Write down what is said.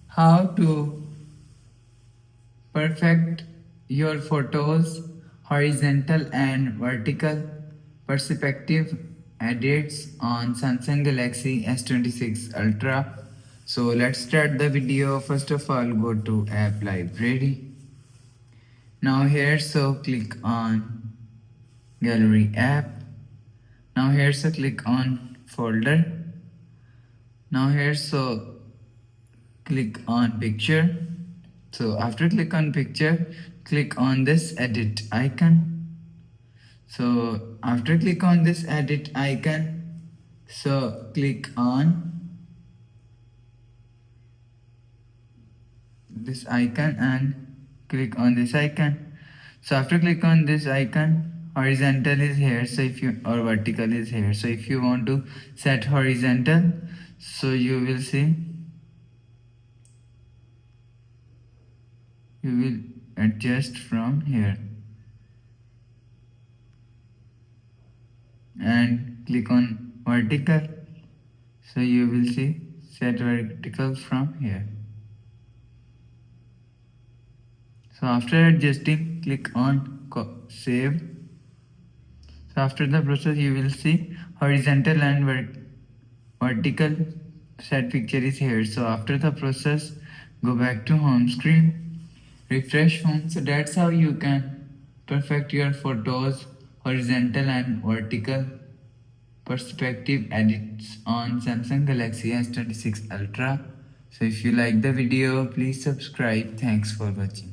How to perfect your photos horizontal and vertical perspective edits on Samsung Galaxy S26 Ultra. So let's start the video. First of all, go to app library. Now here, so click on gallery app. Now here, so click on folder. Now here, so click on picture. So after click on picture, click on this edit icon. So after click on this edit icon, so click on this icon and click on this icon. So after click on this icon, horizontal is here, so if you, or vertical is here, so if you want to set horizontal, so you will see, you will adjust from here and click on vertical, so you will see set vertical from here. So after adjusting, click on save. So after the process, you will see horizontal and vertical set picture is here. So after the process, go back to home screen, refresh home. So that's how you can perfect your photos horizontal and vertical perspective edits on Samsung Galaxy S26 Ultra. So if you like the video, please subscribe. Thanks for watching.